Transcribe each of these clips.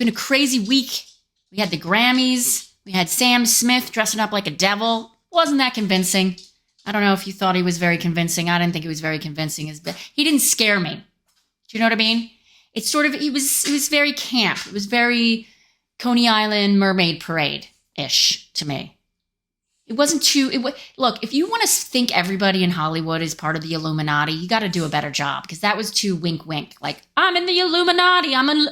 been a crazy week. We had the Grammys. We had Sam Smith dressing up like a devil. Wasn't that convincing? I don't know if you thought he was very convincing. I didn't think he was very convincing. He didn't scare me. Do you know what I mean? It's sort of, it was very camp. It was very Coney Island Mermaid Parade-ish to me. It wasn't look, if you want to think everybody in Hollywood is part of the Illuminati, you got to do a better job, because that was too wink. Like, I'm in the Illuminati. I'm an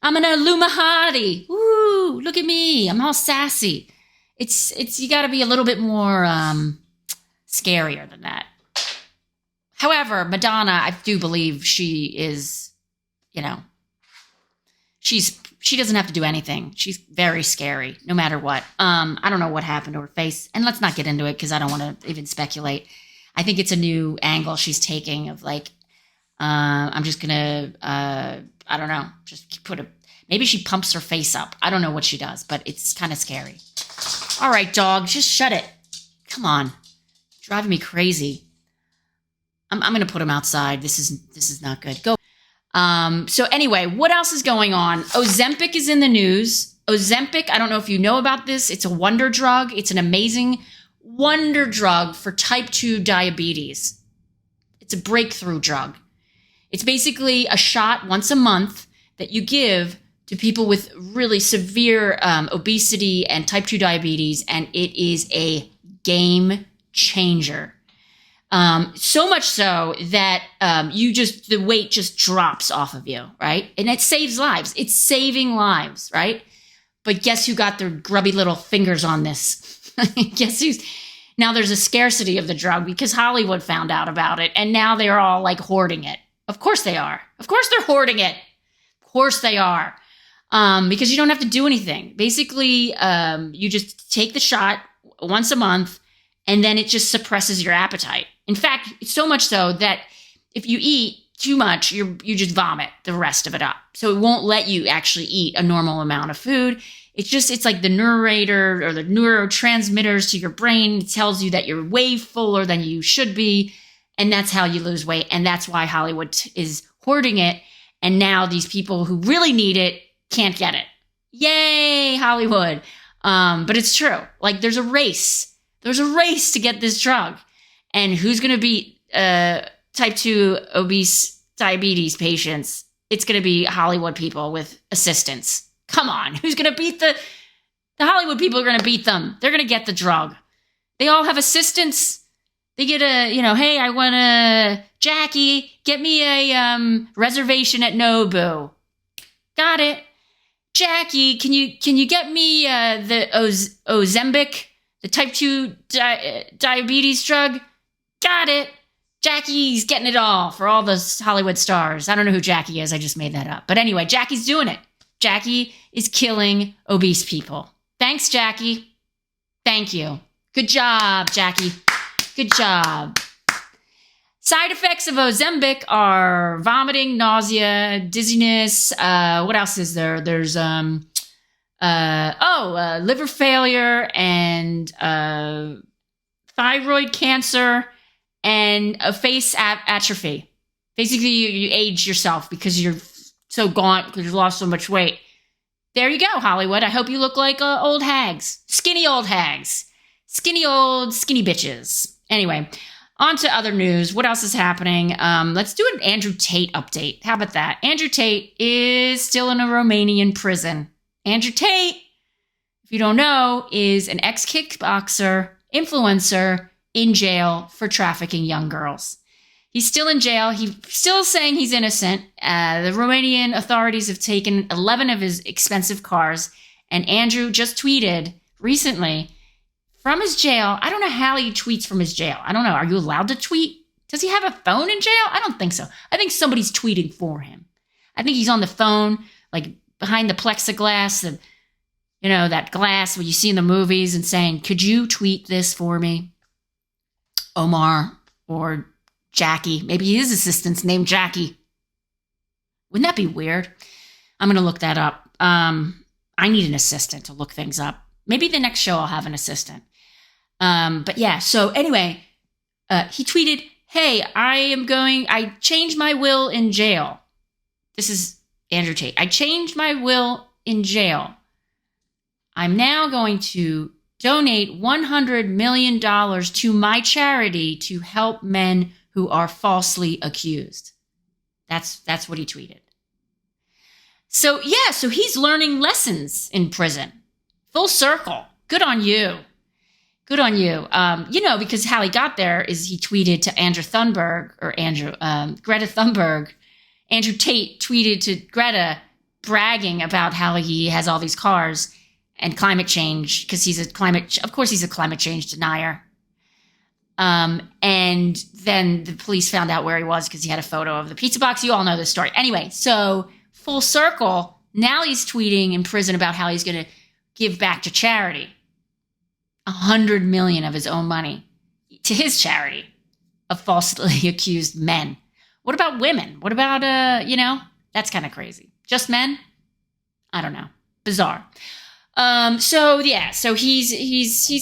Illumahati. Woo, look at me. I'm all sassy. It's you got to be a little bit more scarier than that. However, Madonna, I do believe she is, she doesn't have to do anything. She's very scary, no matter what. I don't know what happened to her face. And let's not get into it, because I don't want to even speculate. I think it's a new angle she's taking of like, I'm just going to, I don't know, just maybe she pumps her face up. I don't know what she does, but it's kind of scary. All right, dog, just shut it. Come on. Driving me crazy. I'm going to put him outside. This is not good. Go. So anyway, what else is going on? Ozembic is in the news. Ozembic, I don't know if you know about this. It's a wonder drug. It's an amazing wonder drug for type 2 diabetes. It's a breakthrough drug. It's basically a shot once a month that you give to people with really severe obesity and type 2 diabetes, and it is a game changer. So much so that the weight just drops off of you, right? And it saves lives. It's saving lives, right? But guess who got their grubby little fingers on this? Now there's a scarcity of the drug because Hollywood found out about it, and now they're all like hoarding it. Of course they are. Of course they're hoarding it. Of course they are. Because you don't have to do anything. Basically, you just take the shot once a month, and then it just suppresses your appetite. In fact, it's so much so that if you eat too much, you just vomit the rest of it up. So it won't let you actually eat a normal amount of food. It's like the narrator or the neurotransmitters to your brain. It tells you that you're way fuller than you should be. And that's how you lose weight. And that's why Hollywood is hoarding it. And now these people who really need it can't get it. Yay, Hollywood. But it's true. Like there's a race. There's a race to get this drug. And who's going to beat type 2 obese diabetes patients? It's going to be Hollywood people with assistants. Come on. Who's going to beat the Hollywood people are going to beat them. They're going to get the drug. They all have assistants. They get hey, I want Jackie, get me a reservation at Nobu. Got it. Jackie, can you get me the Ozembic, the type 2 diabetes drug? Got it. Jackie's getting it all for all the Hollywood stars. I don't know who Jackie is. I just made that up. But anyway, Jackie's doing it. Jackie is killing obese people. Thanks, Jackie. Thank you. Good job, Jackie. Good job. Side effects of Ozembic are vomiting, nausea, dizziness. What else is there? There's liver failure and thyroid cancer and a face atrophy. Basically, you age yourself because you're so gaunt because you've lost so much weight. There you go, Hollywood. I hope you look like old hags. Skinny old hags. Skinny bitches. Anyway, on to other news. What else is happening? Let's do an Andrew Tate update. How about that? Andrew Tate is still in a Romanian prison. Andrew Tate, if you don't know, is an ex-kickboxer, influencer in jail for trafficking young girls. He's still in jail. He's still saying he's innocent. The Romanian authorities have taken 11 of his expensive cars, and Andrew just tweeted recently from his jail. I don't know how he tweets from his jail. I don't know. Are you allowed to tweet? Does he have a phone in jail? I don't think so. I think somebody's tweeting for him. I think he's on the phone, like behind the plexiglass, that glass what you see in the movies, and saying, could you tweet this for me? Omar or Jackie. Maybe his assistant's named Jackie. Wouldn't that be weird? I'm going to look that up. I need an assistant to look things up. Maybe the next show I'll have an assistant. But yeah, so anyway, he tweeted, hey, I changed my will in jail. This is Andrew Tate. I changed my will in jail, I'm now going to donate $100 million to my charity to help men who are falsely accused. That's what he tweeted. So he's learning lessons in prison. Full circle. Good on you. Good on you. Because how he got there is he tweeted to Greta Thunberg. Andrew Tate tweeted to Greta bragging about how he has all these cars and climate change because he's a climate change denier. And then the police found out where he was because he had a photo of the pizza box. You all know this story. Anyway, so full circle. Now he's tweeting in prison about how he's going to give back to charity. $100 million of his own money to his charity of falsely accused men. What about women? What about, that's kind of crazy. Just men? I don't know. Bizarre. So he's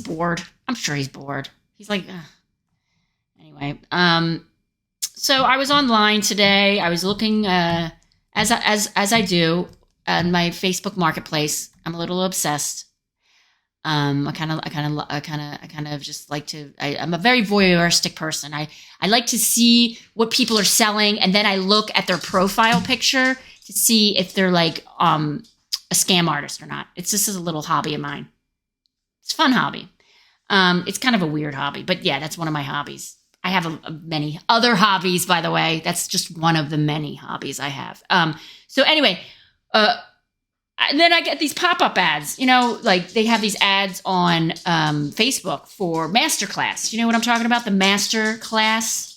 bored. I'm sure he's bored. He's like, ugh. Anyway. So I was online today. I was looking, as I do, on my Facebook Marketplace. I'm a little obsessed. I kind of just like to. I'm a very voyeuristic person. I like to see what people are selling, and then I look at their profile picture to see if they're like a scam artist or not. This is a little hobby of mine. It's a fun hobby. It's kind of a weird hobby, but yeah, that's one of my hobbies. I have many other hobbies, by the way. That's just one of the many hobbies I have. So anyway, and then I get these pop-up ads, like they have these ads on Facebook for masterclass. You know what I'm talking about? The masterclass.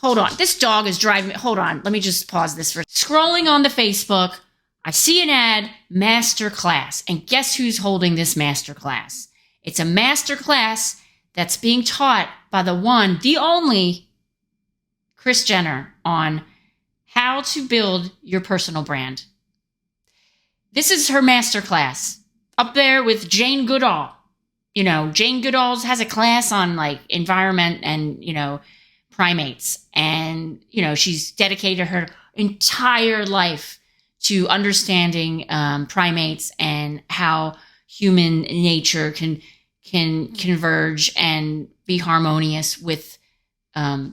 Hold on. This dog is driving me. Hold on. Let me just pause this for scrolling on the Facebook. I see an ad, masterclass. And guess who's holding this masterclass? It's a masterclass that's being taught by the one, the only Kris Jenner on how to build your personal brand. This is her masterclass up there with Jane Goodall. Jane Goodall has a class on like environment and, primates. And, she's dedicated her entire life to understanding primates and how human nature can converge and be harmonious with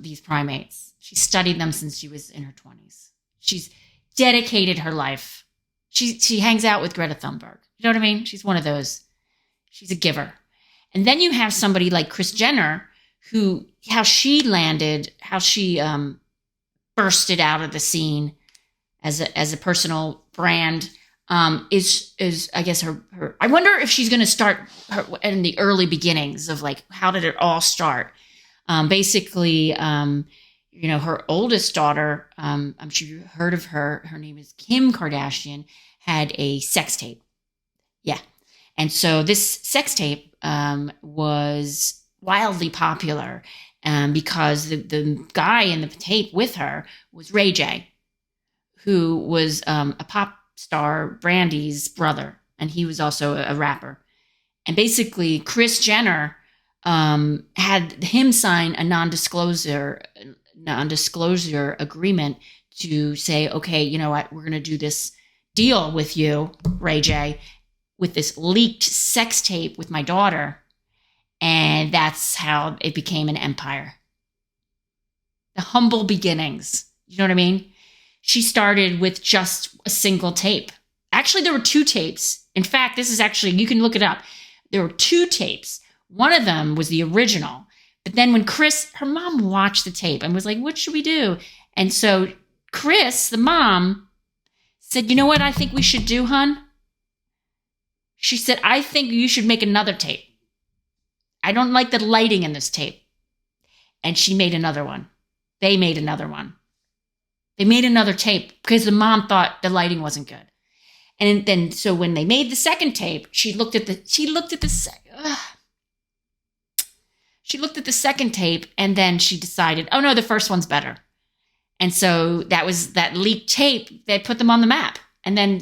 these primates. She studied them since she was in her 20s. She's dedicated her life. She hangs out with Greta Thunberg. You know what I mean? She's one of those. She's a giver. And then you have somebody like Kris Jenner, how she bursted out of the scene as a personal brand, is I guess her. I wonder if she's going to start in the early beginnings of like, how did it all start? Basically, her oldest daughter, I'm sure you heard of her. Her name is Kim Kardashian, had a sex tape. Yeah. And so this sex tape was wildly popular because the guy in the tape with her was Ray J, who was a pop star Brandy's brother. And he was also a rapper. And basically, Kris Jenner had him sign a non-disclosure agreement to say, okay, you know what, we're going to do this deal with you, Ray J, with this leaked sex tape with my daughter. And that's how it became an empire. The humble beginnings. You know what I mean? She started with just a single tape. Actually, there were 2 tapes. In fact, this is actually, you can look it up. There were 2 tapes. One of them was the original. But then when her mom watched the tape and was like, what should we do? And so Kris, the mom, said, you know what I think we should do, hun? She said, I think you should make another tape. I don't like the lighting in this tape. And she made another one. They made another one. They made another tape because the mom thought the lighting wasn't good. And then, so when they made the second tape, she looked at the second tape, and then she decided, oh no, the first one's better. And so that leaked tape, they put them on the map. And then,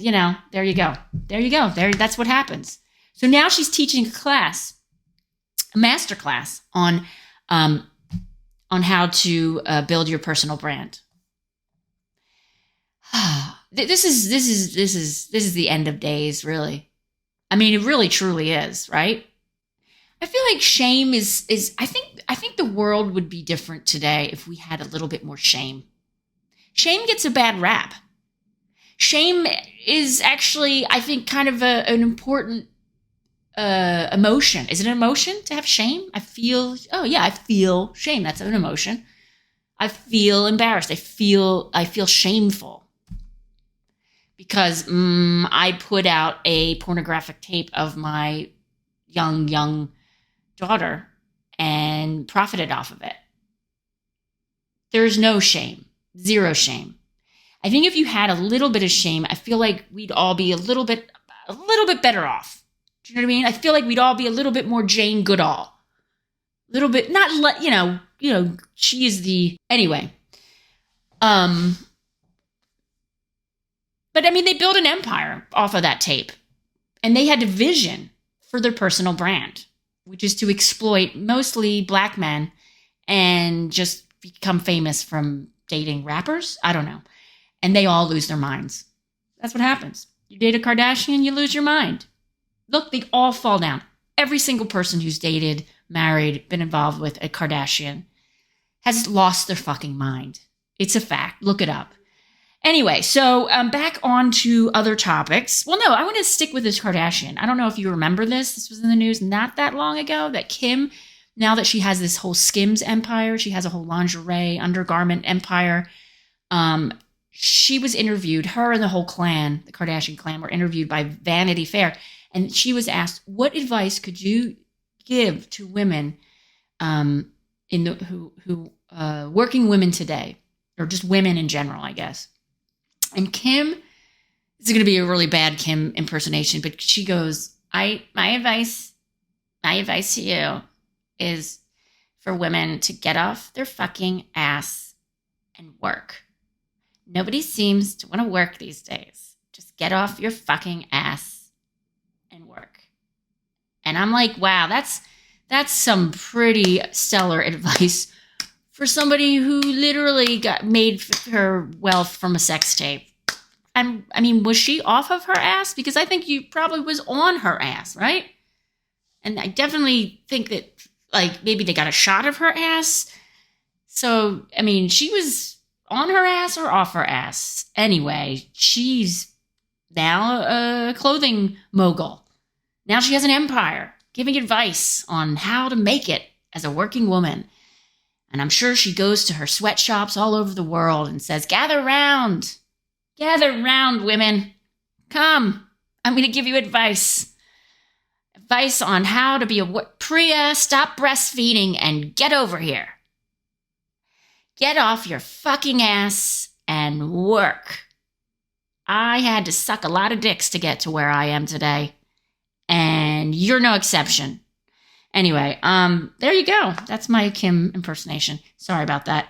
there you go. That's what happens. So now she's teaching a master class on how to build your personal brand. This is the end of days, really. I mean, it really truly is, right? I feel like shame is I think the world would be different today if we had a little bit more shame. Shame gets a bad rap. Shame is actually, I think, kind of an important emotion. Is it an emotion to have shame? I feel shame. That's an emotion. I feel embarrassed. I feel shameful because I put out a pornographic tape of my young daughter and profited off of it. There's no shame, zero shame. I think if you had a little bit of shame, I feel like we'd all be a little bit better off. Do you know what I mean? I feel like we'd all be a little bit more Jane Goodall. A little bit, not, she is the, anyway. But I mean, they built an empire off of that tape. And they had a vision for their personal brand, which is to exploit mostly black men and just become famous from dating rappers. I don't know. And they all lose their minds. That's what happens. You date a Kardashian, you lose your mind. Look, they all fall down. Every single person who's dated, married, been involved with a Kardashian has lost their fucking mind. It's a fact. Look it up. Anyway, so back on to other topics. Well, no, I want to stick with this Kardashian. I don't know if you remember this. This was in the news not that long ago that Kim, now that she has this whole Skims empire, she has a whole lingerie, undergarment empire. She was interviewed, her and the whole clan, the Kardashian clan, were interviewed by Vanity Fair. And she was asked, what advice could you give to women working women today, or just women in general, I guess? And Kim, this is going to be a really bad Kim impersonation, but she goes, my advice to you is for women to get off their fucking ass and work. Nobody seems to want to work these days. Just get off your fucking ass and work. And I'm like, wow, that's some pretty stellar advice for somebody who literally made her wealth from a sex tape. And I mean, was she off of her ass? Because I think you probably was on her ass, right? And I definitely think that, like, maybe they got a shot of her ass. So, I mean, she was on her ass or off her ass. Anyway, she's now a clothing mogul. Now she has an empire, giving advice on how to make it as a working woman. And I'm sure she goes to her sweatshops all over the world and says, gather round, women. Come, I'm going to give you advice. Advice on how to be a Priya, stop breastfeeding and get over here. Get off your fucking ass and work. I had to suck a lot of dicks to get to where I am today. And you're no exception. Anyway, there you go. That's my Kim impersonation. Sorry about that.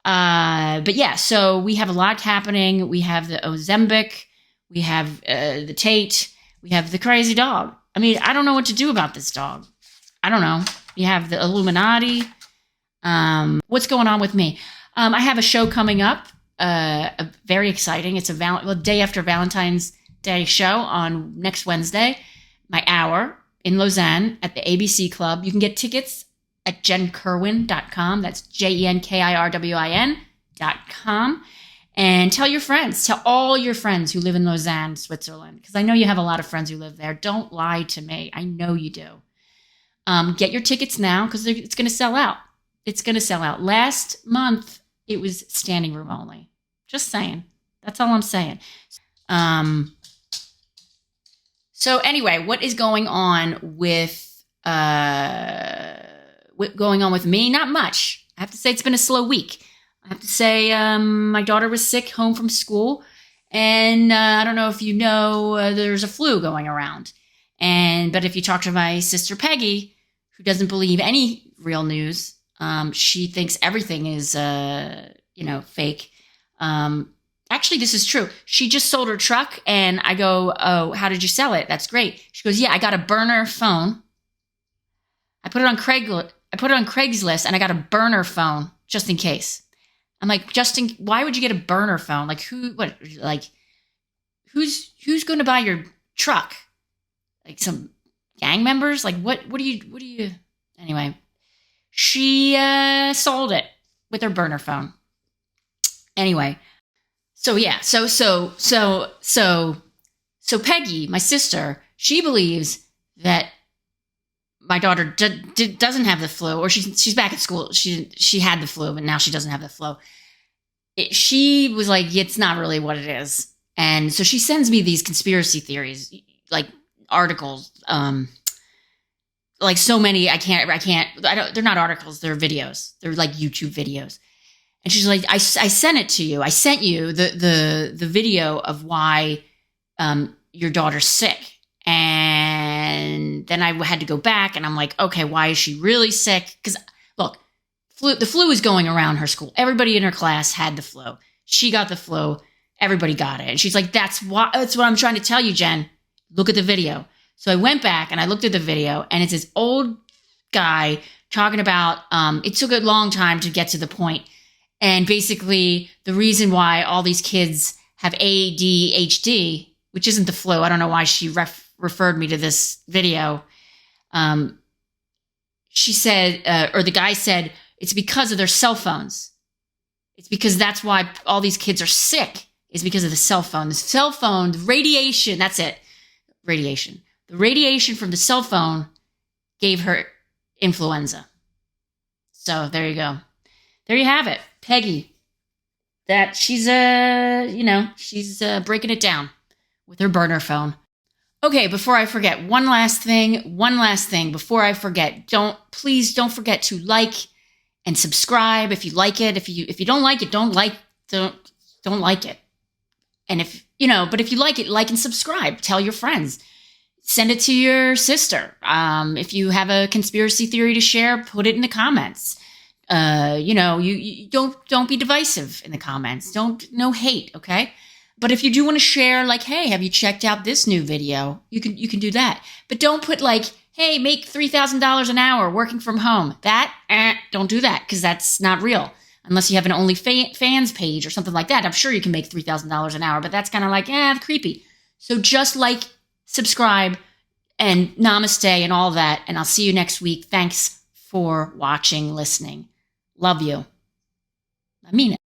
But yeah, so we have a lot happening. We have the Ozembic. We have the Tate. We have the crazy dog. I mean, I don't know what to do about this dog. I don't know. You have the Illuminati. What's going on with me? I have a show coming up. Very exciting. It's a day after Valentine's Day show on next Wednesday. My hour in Lausanne at the ABC Club. You can get tickets at jenkirwin.com. That's JENKIRWIN.com. And tell your friends. Tell all your friends who live in Lausanne, Switzerland. Because I know you have a lot of friends who live there. Don't lie to me. I know you do. Get your tickets now because it's going to sell out. It's going to sell out. Last month, it was standing room only. Just saying. That's all I'm saying. So anyway, what is going on with me? Not much. I have to say it's been a slow week. I have to say my daughter was sick home from school, and I don't know if you know, there's a flu going around. But if you talk to my sister Peggy, who doesn't believe any real news, she thinks everything is fake. Actually, this is true. She just sold her truck, and I go, oh, how did you sell it? That's great. She goes, yeah, I got a burner phone. I put it on Craigslist, and I got a burner phone just in case. I'm like, why would you get a burner phone? Like, who, what, like, who's going to buy your truck? Like some gang members? Like what do you anyway, she sold it with her burner phone. Anyway, so yeah, so Peggy, my sister, she believes that my daughter doesn't have the flu, or she's back at school. She had the flu, but now she doesn't have the flu. She was like, it's not really what it is. And so she sends me these conspiracy theories, like articles, like so many. They're not articles. They're videos. They're like YouTube videos. And she's like, I sent it to you. I sent you the video of why your daughter's sick. And then I had to go back and I'm like, okay, why is she really sick? Because look, the flu is going around her school. Everybody in her class had the flu. She got the flu. Everybody got it. And she's like, that's what I'm trying to tell you, Jen. Look at the video. So I went back and I looked at the video, and it's this old guy talking about, it took a long time to get to the point. And basically the reason why all these kids have ADHD, which isn't the flu. I don't know why she referred me to this video. She said, or the guy said, it's because of their cell phones. It's because that's why all these kids are sick, is because of the cell phone. The cell phone, the radiation, that's it. Radiation. The radiation from the cell phone gave her influenza. So there you go. There you have it. Peggy. That she's breaking it down with her burner phone. Okay, before I forget, one last thing before I forget. Please don't forget to like and subscribe if you like it. If you don't like it, don't like it. And but if you like it, like and subscribe. Tell your friends. Send it to your sister. If you have a conspiracy theory to share, put it in the comments. You don't be divisive in the comments. No hate, okay? But if you do want to share, like, hey, have you checked out this new video? You can do that. But don't put like, hey, make $3,000 an hour working from home. Don't do that, because that's not real. Unless you have an OnlyFans page or something like that. I'm sure you can make $3,000 an hour, but that's kind of like, creepy. So just like, subscribe, and namaste and all that. And I'll see you next week. Thanks for watching, listening. Love you. I mean it.